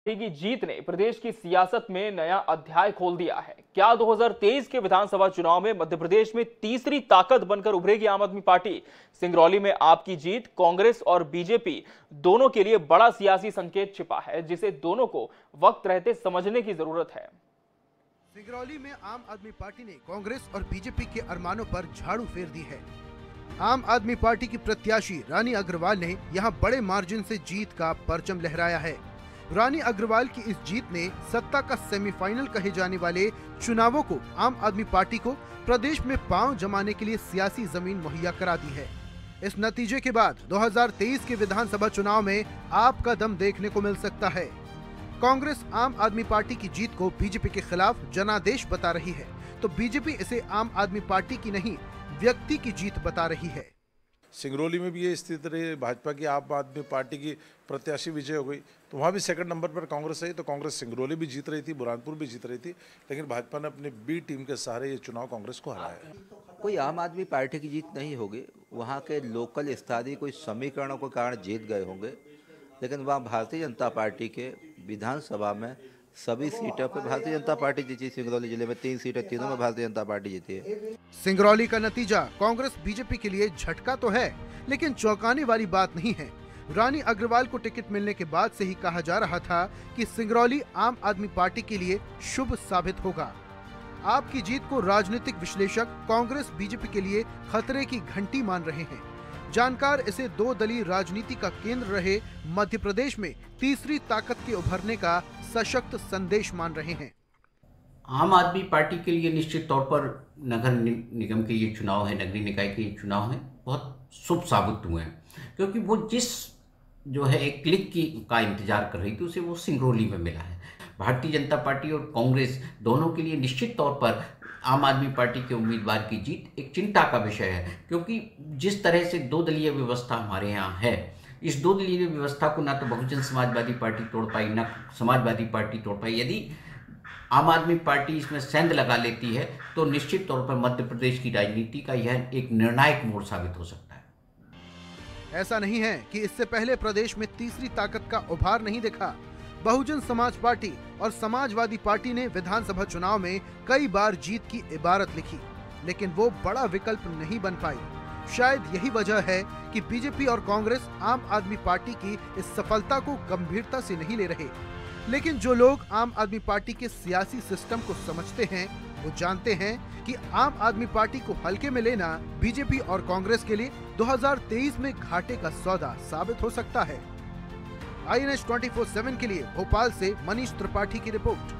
की जीत ने प्रदेश की सियासत में नया अध्याय खोल दिया है। क्या 2023 के विधानसभा चुनाव में मध्य प्रदेश में तीसरी ताकत बनकर उभरेगी आम आदमी पार्टी? सिंगरौली में आपकी जीत कांग्रेस और बीजेपी दोनों के लिए बड़ा सियासी संकेत छिपा है, जिसे दोनों को वक्त रहते समझने की जरूरत है। सिंगरौली में आम आदमी पार्टी ने कांग्रेस और बीजेपी के अरमानों पर झाड़ू फेर दी है। आम आदमी पार्टी की प्रत्याशी रानी अग्रवाल ने यहां बड़े मार्जिन से जीत का परचम लहराया है। रानी अग्रवाल की इस जीत ने सत्ता का सेमीफाइनल कहे जाने वाले चुनावों को आम आदमी पार्टी को प्रदेश में पांव जमाने के लिए सियासी जमीन मुहैया करा दी है। इस नतीजे के बाद 2023 के विधानसभा चुनाव में आप का दम देखने को मिल सकता है। कांग्रेस आम आदमी पार्टी की जीत को बीजेपी के खिलाफ जनादेश बता रही है, तो बीजेपी इसे आम आदमी पार्टी की नहीं व्यक्ति की जीत बता रही है। सिंगरौली में भी ये स्थिति रही, भाजपा की आम आदमी पार्टी की प्रत्याशी विजय हो गई, तो वहाँ भी सेकंड नंबर पर कांग्रेस आई। तो कांग्रेस सिंगरौली भी जीत रही थी, बुरहानपुर भी जीत रही थी, लेकिन भाजपा ने अपनी बी टीम के सहारे ये चुनाव कांग्रेस को हराया। कोई आम आदमी पार्टी की जीत नहीं होगी, वहाँ के लोकल स्थानीय कोई समीकरणों के कारण जीत गए होंगे, लेकिन वहाँ भारतीय जनता पार्टी के विधानसभा में सभी सीटों पर भारतीय जनता पार्टी जीती। सिंगरौली जिले में 3 सीटें, तीनों में भारतीय जनता पार्टी जीती है। सिंगरौली का नतीजा कांग्रेस बीजेपी के लिए झटका तो है, लेकिन चौंकाने वाली बात नहीं है। रानी अग्रवाल को टिकट मिलने के बाद से ही कहा जा रहा था कि सिंगरौली आम आदमी पार्टी के लिए शुभ साबित होगा। आपकी जीत को राजनीतिक विश्लेषक कांग्रेस बीजेपी के लिए खतरे की घंटी मान रहे हैं। जानकार इसे 2 दलीय राजनीति का केंद्र रहे मध्य प्रदेश में तीसरी ताकत के उभरने का सशक्त संदेश मान रहे हैं। आम आदमी पार्टी के लिए निश्चित तौर पर नगर निगम के ये चुनाव है, नगरीय निकाय के ये चुनाव है, बहुत शुभ साबित हुए हैं, क्योंकि वो जिस जो है एक क्लिक का इंतजार कर रही थी, उसे वो सिंगरौली में मिला है। भारतीय जनता पार्टी और कांग्रेस दोनों के लिए निश्चित तौर पर आम आदमी पार्टी के उम्मीदवार की जीत एक चिंता का विषय है, क्योंकि जिस तरह से 2 दलीय व्यवस्था हमारे यहाँ है, इस 2 दलीय व्यवस्था को ना तो बहुजन समाजवादी पार्टी तोड़ पाई, ना समाजवादी पार्टी तोड़ पाई। यदि आम आदमी पार्टी इसमें सेंध लगा लेती है तो निश्चित तौर पर मध्य प्रदेश की राजनीति का यह एक निर्णायक मोड़ साबित हो सकता है। ऐसा नहीं है कि इससे पहले प्रदेश में तीसरी ताकत का उभार नहीं देखा। बहुजन समाज पार्टी और समाजवादी पार्टी ने विधानसभा चुनाव में कई बार जीत की इबारत लिखी, लेकिन वो बड़ा विकल्प नहीं बन पाई। शायद यही वजह है कि बीजेपी और कांग्रेस आम आदमी पार्टी की इस सफलता को गंभीरता से नहीं ले रहे। लेकिन जो लोग आम आदमी पार्टी के सियासी सिस्टम को समझते हैं, वो जानते हैं कि आम आदमी पार्टी को हल्के में लेना बीजेपी और कांग्रेस के लिए 2023 में घाटे का सौदा साबित हो सकता है। INH 24/7 के लिए भोपाल से मनीष त्रिपाठी की रिपोर्ट।